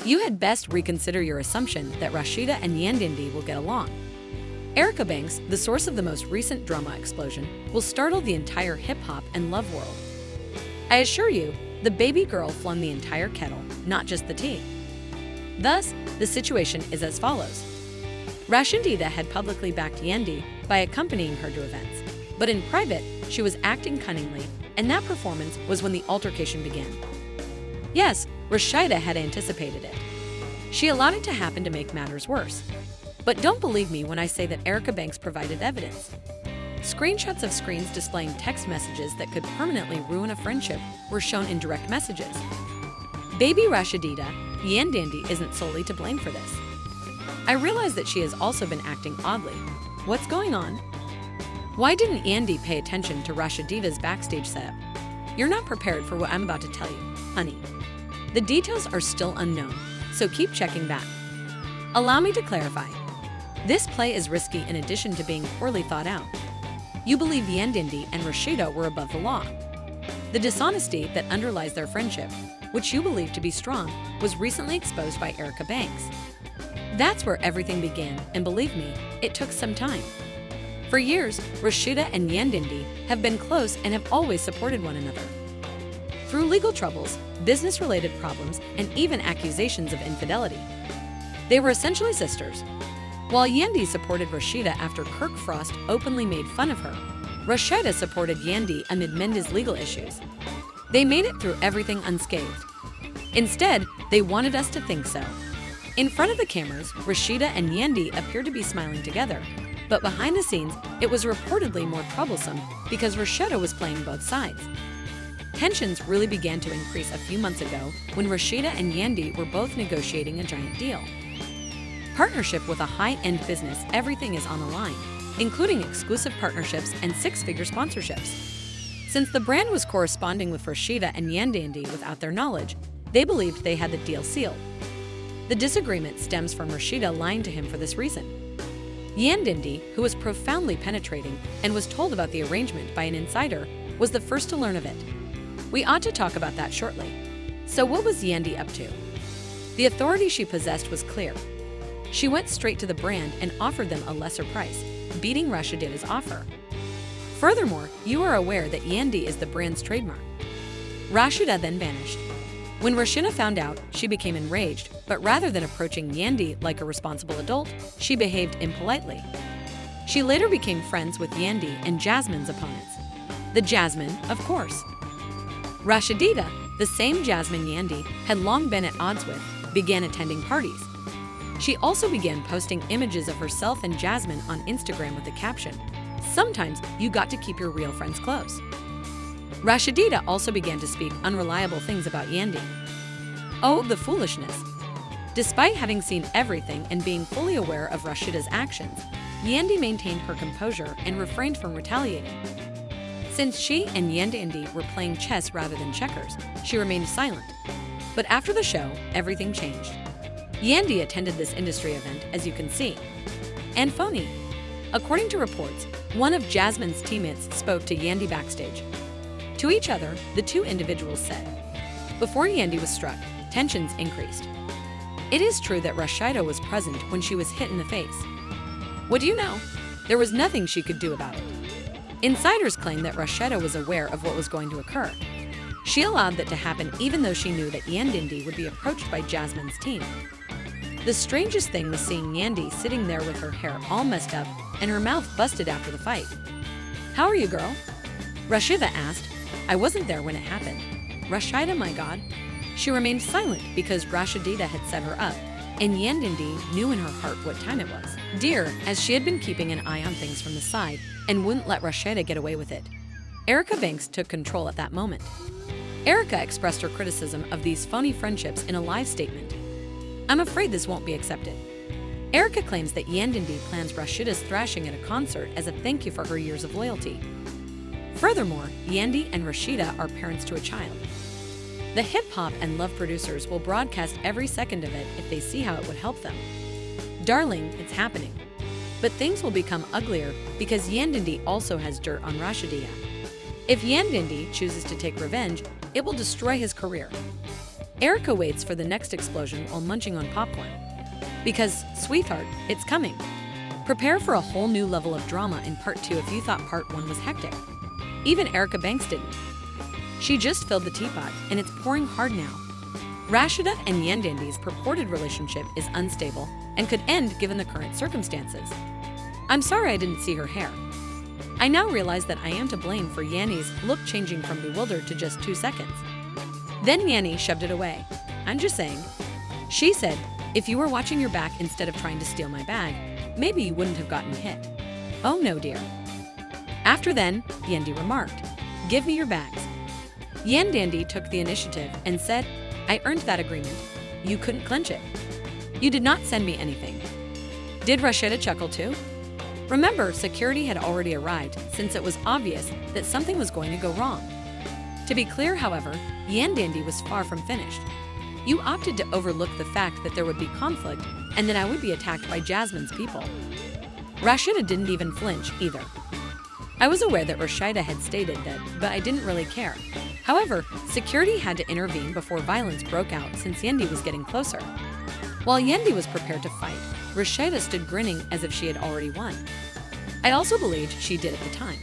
You had best reconsider your assumption that Rasheeda and Yandy will get along. Erica Banks, the source of the most recent drama explosion, will startle the entire hip-hop and love world. I assure you, the baby girl flung the entire kettle, not just the tea. Thus, the situation is as follows. Rasheeda had publicly backed Yandy by accompanying her to events, but in private, she was acting cunningly, and that performance was when the altercation began. Yes, Rasheeda had anticipated it. She allowed it to happen to make matters worse. But don't believe me when I say that Erica Banks provided evidence. Screenshots of screens displaying text messages that could permanently ruin a friendship were shown in direct messages. Baby Rasheeda, Yandy isn't solely to blame for this. I realize that she has also been acting oddly. What's going on? Why didn't Yandy pay attention to Rasheeda's backstage setup? You're not prepared for what I'm about to tell you, honey. The details are still unknown, so keep checking back. Allow me to clarify. This play is risky in addition to being poorly thought out. You believe Yandy and Rasheeda were above the law. The dishonesty that underlies their friendship, which you believe to be strong, was recently exposed by Erica Banks. That's where everything began, and believe me, it took some time. For years, Rasheeda and Yandy have been close and have always supported one another. Through legal troubles, business-related problems, and even accusations of infidelity. They were essentially sisters. While Yandy supported Rasheeda after Kirk Frost openly made fun of her, Rasheeda supported Yandy amid Mendes' legal issues. They made it through everything unscathed. Instead, they wanted us to think so. In front of the cameras, Rasheeda and Yandy appeared to be smiling together, but behind the scenes, it was reportedly more troublesome because Rasheeda was playing both sides. Tensions really began to increase a few months ago when Rasheeda and Yandy were both negotiating a giant deal. Partnership with a high-end business, everything is on the line, including exclusive partnerships and six-figure sponsorships. Since the brand was corresponding with Rasheeda and Yandy without their knowledge, they believed they had the deal sealed. The disagreement stems from Rasheeda lying to him for this reason. Yandy, who was profoundly penetrating and was told about the arrangement by an insider, was the first to learn of it. We ought to talk about that shortly. So what was Yandy up to? The authority she possessed was clear. She went straight to the brand and offered them a lesser price, beating Rasheeda's offer. Furthermore, you are aware that Yandy is the brand's trademark. Rasheeda then vanished. When Rasheeda found out, she became enraged, but rather than approaching Yandy like a responsible adult, she behaved impolitely. She later became friends with Yandy and Jasmine's opponents. The Jasmine, of course. Rasheeda, the same Jasmine Yandy had long been at odds with, began attending parties. She also began posting images of herself and Jasmine on Instagram with the caption, "Sometimes you got to keep your real friends close." Rasheeda also began to speak unreliable things about Yandy. Oh, the foolishness. Despite having seen everything and being fully aware of Rasheeda's actions, Yandy maintained her composure and refrained from retaliating. Since she and Yandy were playing chess rather than checkers, she remained silent. But after the show, everything changed. Yandy attended this industry event, as you can see. And phony. According to reports, one of Jasmine's teammates spoke to Yandy backstage. To each other, the two individuals said, before Yandy was struck, tensions increased. It is true that Rasheeda was present when she was hit in the face. What do you know? There was nothing she could do about it. Insiders claim that Rasheeda was aware of what was going to occur. She allowed that to happen even though she knew that Yandy would be approached by Jasmine's team. The strangest thing was seeing Yandy sitting there with her hair all messed up and her mouth busted after the fight. "How are you, girl?" Rasheeda asked. "I wasn't there when it happened." Rasheeda, my God. She remained silent because Rasheeda had set her up, and Yandy knew in her heart what time it was. Dear, as she had been keeping an eye on things from the side and wouldn't let Rasheeda get away with it. Erica Banks took control at that moment. Erica expressed her criticism of these phony friendships in a live statement. "I'm afraid this won't be accepted." Erica claims that Yandy plans Rasheeda's thrashing at a concert as a thank you for her years of loyalty. Furthermore, Yandy and Rasheeda are parents to a child. The hip-hop and love producers will broadcast every second of it if they see how it would help them. Darling, it's happening. But things will become uglier because Yandy also has dirt on Rasheeda. If Yandy chooses to take revenge, it will destroy his career. Erica waits for the next explosion while munching on popcorn. Because, sweetheart, it's coming. Prepare for a whole new level of drama in part 2 if you thought part 1 was hectic. Even Erica Banks didn't. She just filled the teapot, and it's pouring hard now. Rasheeda and Yandy's purported relationship is unstable and could end given the current circumstances. I'm sorry I didn't see her hair. I now realize that I am to blame for Yandy's look changing from bewildered to just 2 seconds. Then Yandy shoved it away. I'm just saying. She said, if you were watching your back instead of trying to steal my bag, maybe you wouldn't have gotten hit. Oh no, dear. After then, Yandy remarked, give me your bags. Yandy took the initiative and said, I earned that agreement. You couldn't clinch it. You did not send me anything. Did Rasheeda chuckle too? Remember, security had already arrived since it was obvious that something was going to go wrong. To be clear, however, Yandy was far from finished. You opted to overlook the fact that there would be conflict and that I would be attacked by Jasmine's people. Rasheeda didn't even flinch either. I was aware that Rasheeda had stated that, but I didn't really care. However, security had to intervene before violence broke out since Yandy was getting closer. While Yandy was prepared to fight, Rasheeda stood grinning as if she had already won. I also believed she did at the time.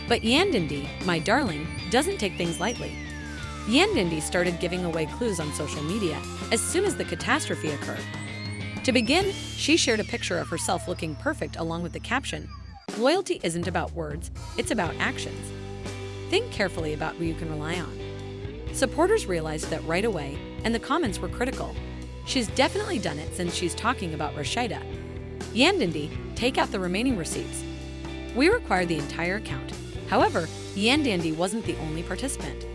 But Yandy, my darling, doesn't take things lightly. Yandy started giving away clues on social media as soon as the catastrophe occurred. To begin, she shared a picture of herself looking perfect along with the caption, loyalty isn't about words, it's about actions. Think carefully about who you can rely on. Supporters realized that right away, and the comments were critical. She's definitely done it since she's talking about Rasheeda. Yandy, take out the remaining receipts. We require the entire account. However, Yandy wasn't the only participant.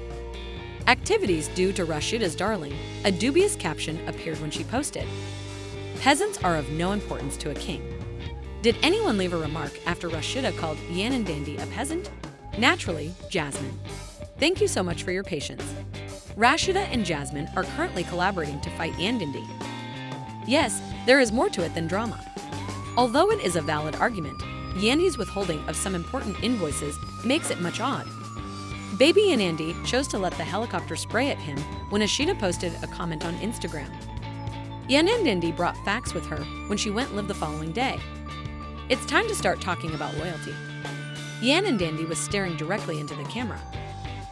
Activities due to Rasheeda's darling, a dubious caption appeared when she posted. Peasants are of no importance to a king. Did anyone leave a remark after Rasheeda called Yandy a peasant? Naturally, Jasmine. Thank you so much for your patience. Rasheeda and Jasmine are currently collaborating to fight Yandy. Yes, there is more to it than drama. Although it is a valid argument, Yandy's withholding of some important invoices makes it much odd. Baby Yandy chose to let the helicopter spray at him when Rasheeda posted a comment on Instagram. Yandy brought facts with her when she went live the following day. It's time to start talking about loyalty. Yandy was staring directly into the camera.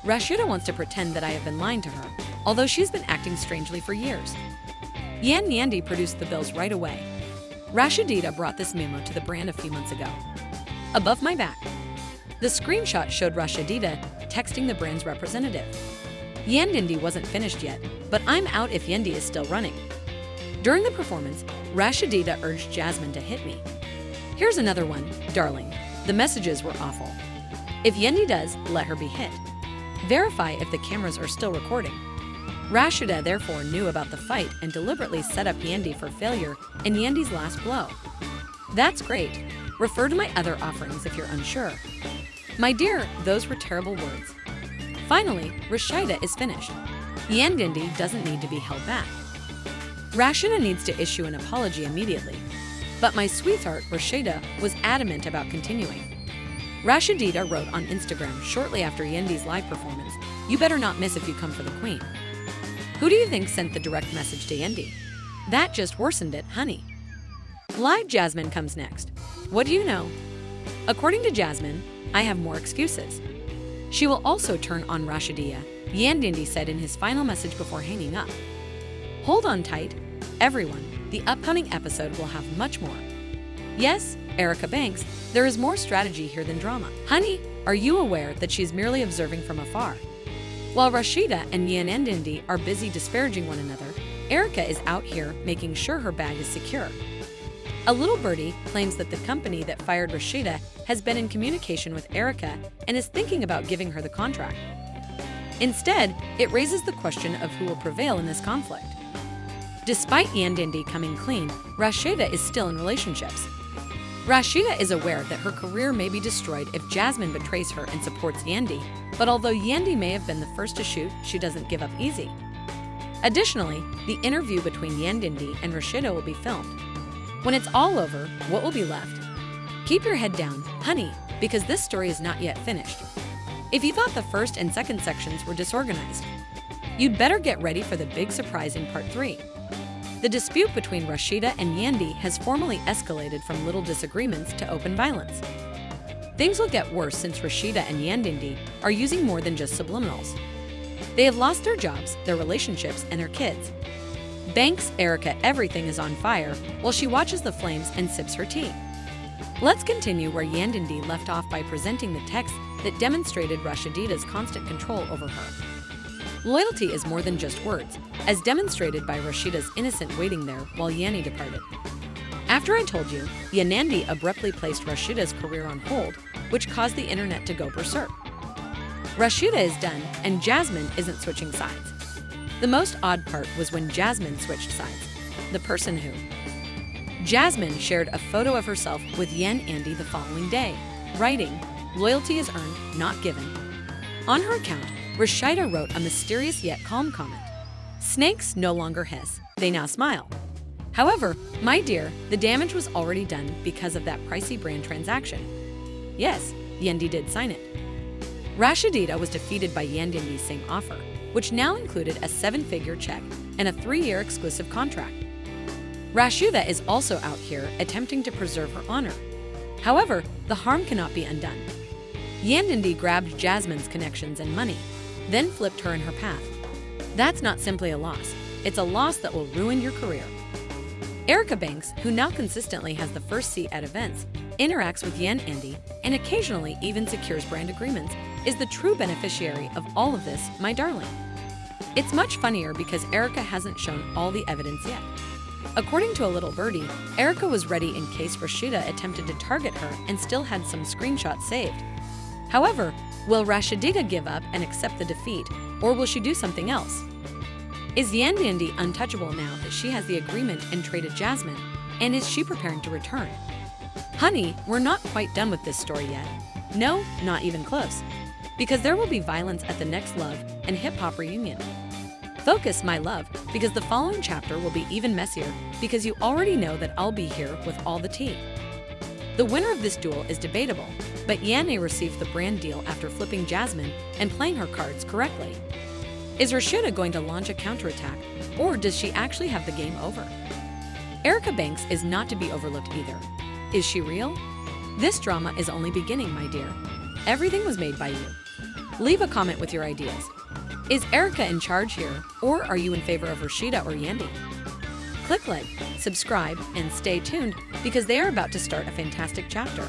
Rasheeda wants to pretend that I have been lying to her, although she's been acting strangely for years. Yandy produced the bills right away. Rasheeda brought this memo to the brand a few months ago. Above my back. The screenshot showed Rasheeda texting the brand's representative. Yandy wasn't finished yet, but I'm out if Yandy is still running. During the performance, Rasheeda urged Jasmine to hit me. Here's another one, darling. The messages were awful. If Yandy does, let her be hit. Verify if the cameras are still recording. Rasheeda therefore knew about the fight and deliberately set up Yandy for failure in Yandy's last blow. That's great. Refer to my other offerings if you're unsure. My dear, those were terrible words. Finally, Rasheeda is finished. Yandy doesn't need to be held back. Rasheeda needs to issue an apology immediately. But my sweetheart, Rasheeda, was adamant about continuing. Rasheeda wrote on Instagram shortly after Yandy's live performance, you better not miss if you come for the queen. Who do you think sent the direct message to Yandy? That just worsened it, honey. Live Jasmine comes next. What do you know? According to Jasmine, I have more excuses. She will also turn on Rasheeda, Yandy said in his final message before hanging up. Hold on tight, everyone. The upcoming episode will have much more. Yes, Erica Banks, there is more strategy here than drama. Honey, are you aware that she's merely observing from afar? While Rasheeda and Yandy are busy disparaging one another, Erica is out here making sure her bag is secure. A little birdie claims that the company that fired Rasheeda has been in communication with Erica and is thinking about giving her the contract. Instead, it raises the question of who will prevail in this conflict. Despite Yandy coming clean, Rasheeda is still in relationships. Rasheeda is aware that her career may be destroyed if Jasmine betrays her and supports Yandy, but although Yandy may have been the first to shoot, she doesn't give up easy. Additionally, the interview between Yandy and Rasheeda will be filmed. When it's all over, what will be left? Keep your head down, honey, because this story is not yet finished. If you thought the first and second sections were disorganized, You'd better get ready for the big surprise in part 3. The dispute between Rasheeda and Yandy has formally escalated from little disagreements to open violence. Things will get worse since Rasheeda and Yandy are using more than just subliminals. They have lost their jobs, their relationships, and their kids. Banks, Erica, everything is on fire while she watches the flames and sips her tea. Let's continue where Yandy left off by presenting the text that demonstrated Rasheeda's constant control over her. Loyalty is more than just words, as demonstrated by Rasheeda's innocent waiting there while Yandy departed. After I told you, Yandy abruptly placed Rasheeda's career on hold, which caused the internet to go berserk. Rasheeda is done, and Jasmine isn't switching sides. The most odd part was when Jasmine switched sides. The person who. Jasmine shared a photo of herself with Yandy the following day, writing, "Loyalty is earned, not given." On her account, Rasheeda wrote a mysterious yet calm comment. "Snakes no longer hiss, they now smile." However, my dear, the damage was already done because of that pricey brand transaction. Yes, Yandy did sign it. Rasheeda was defeated by Yandy's same offer, which now included a 7-figure check and a 3-year exclusive contract. Rasheeda is also out here attempting to preserve her honor. However, the harm cannot be undone. Yandy grabbed Jasmine's connections and money, then flipped her in her path. That's not simply a loss, it's a loss that will ruin your career. Erica Banks, who now consistently has the first seat at events, interacts with Yandy, and occasionally even secures brand agreements, is the true beneficiary of all of this, my darling. It's much funnier because Erica hasn't shown all the evidence yet. According to a little birdie, Erica was ready in case Rasheeda attempted to target her and still had some screenshots saved. However, will Rasheeda give up and accept the defeat, or will she do something else? Is Yandy untouchable now that she has the agreement and traded Jasmine, and is she preparing to return? Honey, we're not quite done with this story yet. No, not even close. Because there will be violence at the next Love and Hip Hop reunion. Focus, my love, because the following chapter will be even messier because you already know that I'll be here with all the tea. The winner of this duel is debatable, but Yandy received the brand deal after flipping Jasmine and playing her cards correctly. Is Rasheeda going to launch a counterattack, or does she actually have the game over? Erica Banks is not to be overlooked either. Is she real? This drama is only beginning, my dear. Everything was made by you. Leave a comment with your ideas. Is Erica in charge here, or are you in favor of Rasheeda or Yandy? Click like, subscribe, and stay tuned because they are about to start a fantastic chapter.